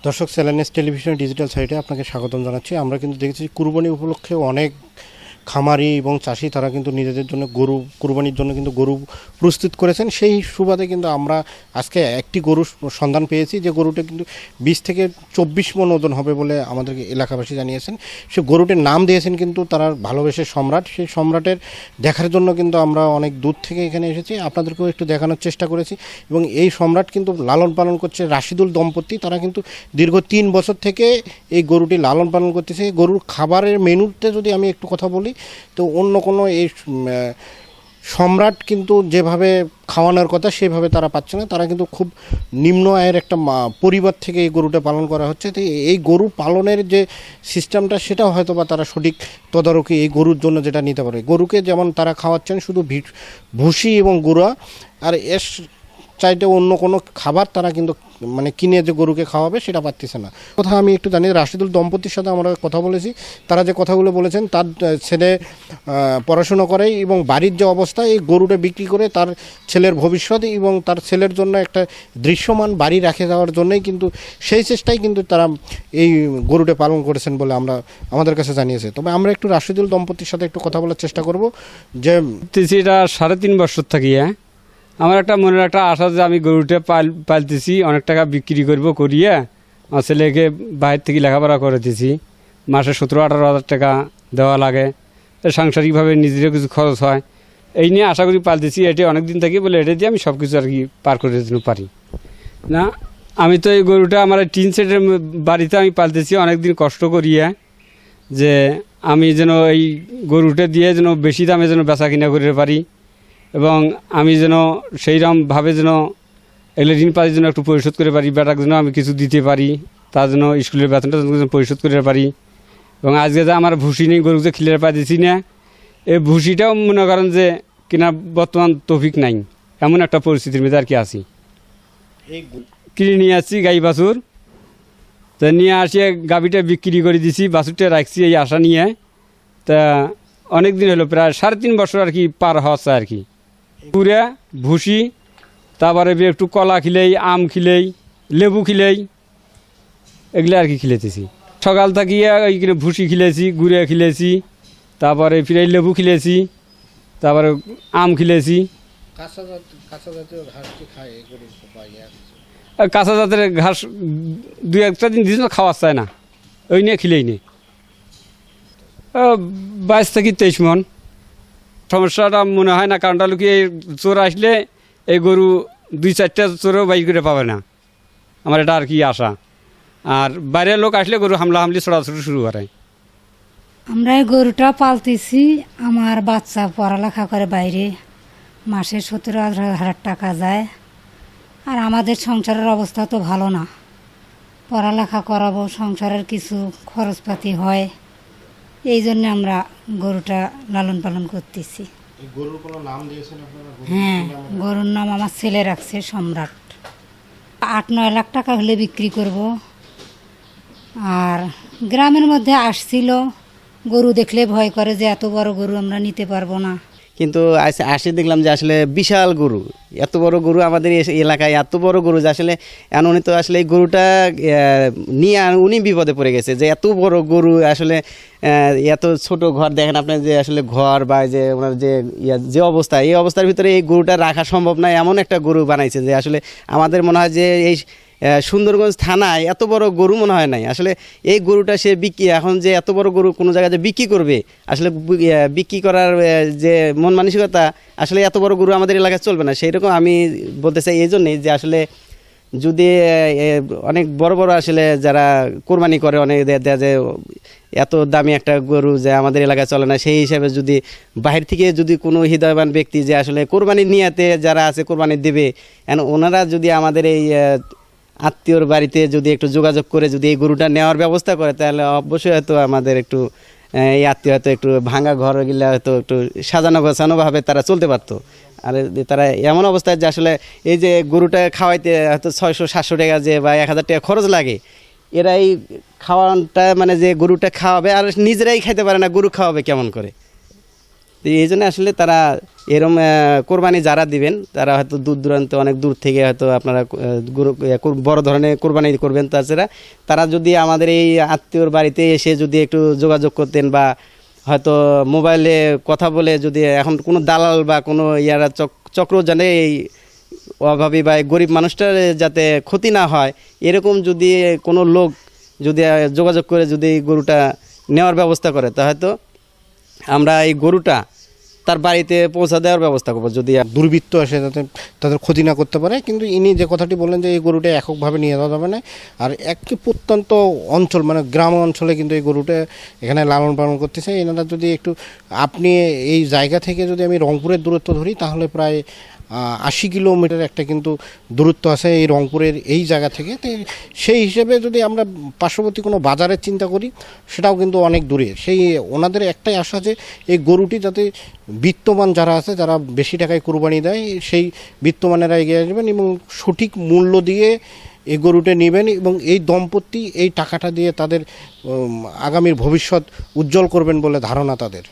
দর্শক, challenge television digital সাইটে আপনাকে স্বাগতম জানাচ্ছি। আমরা কিন্তু দেখেছি কুরবানি উপলক্ষে অনেক খামারি এবং চাষি তারা কিন্তু নিজেদের জন্য গরু কুরবানির জন্য কিন্তু গরু প্রস্তুত করেছেন। সেই সুবাদে কিন্তু আমরা আজকে একটি গরু সন্ধান পেয়েছি, যে গরুটা কিন্তু 20 থেকে 24 মণ ওজন হবে বলে আমাদেরকে এলাকাবাসী জানিয়েছেন। সে গরুটির নাম দিয়েছেন কিন্তু তারা ভালোবেসে সম্রাট। সেই সম্রাটের দেখার জন্য কিন্তু আমরা অনেক দূর থেকে এখানে এসেছি, আপনাদেরকেও একটু দেখানোর চেষ্টা করেছি। এবং এই সম্রাট কিন্তু লালন পালন করছে রাশিদুল দম্পতি। তারা কিন্তু দীর্ঘ 3 বছর থেকে এই গরুটি লালন পালন করতেছে। গরুর খাবারের মেনুতে যদি আমি একটু কথা বলি, তো অন্য কোনো এই সম্রাট কিন্তু যেভাবে খাওয়ানোর কথা সেভাবে তারা পাচ্ছে না। তারা কিন্তু খুব নিম্ন আয়ের একটা পরিবার থেকে এই গরুটা পালন করা হচ্ছে। তো এই গরু পালনের যে সিস্টেমটা সেটাও হয়তো বা তারা সঠিক তদারকি এই গরুর জন্য যেটা নিতে পারে। গরুকে যেমন তারা খাওয়াচ্ছেন শুধু ভুসি এবং গুঁড়া, আর এর চাইতে অন্য কোনো খাবার তারা কিন্তু মানে কিনে যে গরুকে খাওয়াবে সেটা পারতেছে না। কথা আমি একটু জানি, রাশিদুল দম্পতির সাথে আমরা কথা বলেছি। তারা যে কথাগুলো বলেছেন, তার ছেলে পড়াশুনো করে এবং বাড়ির যে অবস্থা, এই গরুটা বিক্রি করে তার ছেলের ভবিষ্যৎ এবং তার ছেলের জন্য একটা দৃশ্যমান বাড়ি রেখে যাওয়ার জন্যই কিন্তু সেই চেষ্টাই কিন্তু তারা এই গরুটা পালন করেছেন বলে আমাদের কাছে জানিয়েছে। তবে আমরা একটু রাশিদুল দম্পতির সাথে একটু কথা বলার চেষ্টা করব। যে এটা 3.5 বছর থাকি, আমার একটা মনের একটা আশা যে আমি গরুটা পালতেছি, অনেক টাকা বিক্রি করিয়ে আমার ছেলেকে বাইরে থেকে লেখাপড়া করেতেছি। মাসে 17-18 হাজার টাকা দেওয়া লাগে, সাংসারিকভাবে নিজেরও কিছু খরচ হয়। এই নিয়ে আশা করি পালতেছি। এটি অনেক দিন থাকি বলে এটা দিয়ে আমি সব কিছু আর কি পার করে দিতে পারি না। আমি তো এই গরুটা আমার টিন সেটের বাড়িতে আমি পালতেছি অনেক দিন কষ্ট করিয়ে, যে আমি যেন এই গরুটা দিয়ে যেন বেশি দামে যেন বেচা কিনা করতে পারি, এবং আমি যেন সেইরকমভাবে যেন এগুলো ঋণ পাতির জন্য একটু পরিশোধ করে পারি, বেটার জন্য আমি কিছু দিতে পারি, তার জন্য স্কুলের বেতনটা যেন পরিশোধ করে পারি। এবং আজকে যে আমার ভুসি নেই, গরু যে খিলের পা দিচ্ছি না, এই ভুসিটাও মনে করেন যে কিনা বর্তমান তৌফিক নাই, এমন একটা পরিস্থিতির মধ্যে আর কি আছি। কিনে নিয়ে আসছি গাই বাছুর, তা নিয়ে আসিয়ে গাভীটা বিক্রি করে দিছি, বাছুরটা রাখছি এই আশা নিয়ে। তা অনেক দিন হলো, প্রায় 3.5 বছর আর কি পার হচ্ছে আর কি। পুরা ভুসি, তারপরে একটু কলা খিলেই, আম খিলেই, লেবু খিলেই, এগুলো আর কি খিলেতেছি। সকাল থাকিয়ে ওইখানে ভুসি খিলেছি, গুড়ে খিলেছি, তারপরে ফিরে লেবু খিলেছি, তারপরে আম খিলেছি। কাঁচা জাতের ঘাস 2-1 দিন দিয়েছিল, খাওয়া চায় না, ওই নিয়ে খিলেই নেই। 22 থেকে 23 মণ। সমস্যাটা মনে হয় না, কারণটা হলো কি, এই চোর আসলে এই গরু 2-4টা চোরও বাইর করে পাবে না, আমার এটা আর কি আশা। আর বাইরের লোক আসলে গরু হামলি ছোড়াছুড়ি শুরু করে। আমরা এই গরুটা পালতেছি, আমার বাচ্চা পড়ালেখা করে বাইরে, মাসে 17,000 টাকা যায়। আর আমাদের সংসারের অবস্থা তো ভালো না, পড়ালেখা করাবো, সংসারের কিছু খরচপাতি হয়, এই জন্য আমরা গরুটা লালন পালন করতেছি। গরুর কোনো নাম দিয়েছেন আপনারা? হ্যাঁ, গরুর নাম আমার ছেলে রাখছে সম্রাট। 8-9 লাখ টাকা হলে বিক্রি করব। আর গ্রামের মধ্যে আসছিল, গরু দেখলে ভয় করে যে এত বড় গরু আমরা নিতে পারবো না, কিন্তু আসে দেখলাম যে আসলে বিশাল গরু, এত বড় গরু আমাদের এলাকায়, এত বড় গরু যে আসলে উনি তো আসলে এই গরুটা নিয়ে উনি বিপদে পড়ে গেছে, যে এত বড় গরু আসলে এত ছোট ঘর দেখেন আপনি, যে আসলে ঘর বা যে ওনার যে অবস্থা, এই অবস্থার ভিতরে এই গরুটা রাখা সম্ভব নয়, এমন একটা গরু বানাইছে যে আসলে আমাদের মনে হয় যে এই সুন্দরগঞ্জ থানায় এত বড় গরু মনে হয় নাই। আসলে এই গরুটা সে এখন যে এত বড় গরু কোনো জায়গায় যে বিক্রি করবে, আসলে বিক্রি করার যে মন মানসিকতা, আসলে এত বড় গরু আমাদের এলাকায় চলবে না। সেই রকম আমি বলতে চাই এই জন্যেই যে আসলে যদি অনেক বড় বড় আসলে যারা কোরবানি করে, অনেক দেয় যে এত দামি একটা গরু যে আমাদের এলাকায় চলে না, সেই হিসাবে যদি বাহির থেকে যদি কোনো হৃদয়বান ব্যক্তি যে আসলে কোরবানির নিয়াতে যারা আছে কোরবানি দেবে, ওনারা যদি আমাদের এই আত্মীয়র বাড়িতে যদি একটু যোগাযোগ করে যদি এই গরুটা নেওয়ার ব্যবস্থা করে, তাহলে অবশ্যই হয়তো আমাদের একটু এই আত্মীয় হয়তো একটু ভাঙা ঘরগুলো হয়তো একটু সাজানো গোছানোভাবে তারা চলতে পারতো। আর তারা এমন অবস্থায় যে আসলে এই যে গরুটা খাওয়াইতে হয়তো 600-700 টাকা যে বা 1000 টাকা খরচ লাগে, এরা এই খাওয়ানটা মানে যে গরুটা খাওয়াবে আর নিজেরাই খাইতে পারে না, গরু খাওয়াবে কেমন করে? তো এই জন্য আসলে তারা এরম কোরবানি যারা দিবেন তারা হয়তো দূর দূরান্ত অনেক দূর থেকে হয়তো আপনারা বড় ধরনের কোরবানি করবেন। তাছাড়া তারা যদি আমাদের এই আত্মীয়র বাড়িতে এসে যদি একটু যোগাযোগ করতেন বা হয়তো মোবাইলে কথা বলে, যদি এখন কোনো দালাল বা কোনো ইয়ারা চক্র জানে এই অভাবী বা এই গরিব মানুষটার যাতে ক্ষতি না হয়, এরকম যদি কোনো লোক যদি যোগাযোগ করে যদি এই গরুটা নেওয়ার ব্যবস্থা করে, তা হয়তো আমরা এই গরুটা তার বাড়িতে পৌঁছা দেওয়ার ব্যবস্থা করবো। যদি দুর্বৃত্ত এসে যাতে তাদের ক্ষতি না করতে পারে। কিন্তু ইনি যে কথাটি বললেন যে এই গরুটা এককভাবে নিয়ে যাওয়া যাবে না, আর একটি প্রত্যন্ত অঞ্চল মানে গ্রাম অঞ্চলে কিন্তু এই গরুটা এখানে লালন পালন করতেছে। এনারা যদি একটু আপনি এই জায়গা থেকে যদি আমি রংপুরের দূরত্ব ধরি তাহলে প্রায় 80 কিলোমিটার একটা কিন্তু দূরত্ব আছে এই রংপুরের এই জায়গা থেকে। তো সেই হিসেবে যদি আমরা পার্শ্ববর্তী কোনো বাজারের চিন্তা করি সেটাও কিন্তু অনেক দূরে। সেই ওনাদের একটাই আশা যে এই গরুটি যাতে বিত্তমান যারা আছে, যারা বেশি টাকায় কুরবানি দেয়, সেই বিত্তমানেরা এগিয়ে আসবেন এবং সঠিক মূল্য দিয়ে এই গরুটা নেবেন এবং এই দম্পতি এই টাকাটা দিয়ে তাদের আগামীর ভবিষ্যৎ উজ্জ্বল করবেন বলে ধারণা তাদের।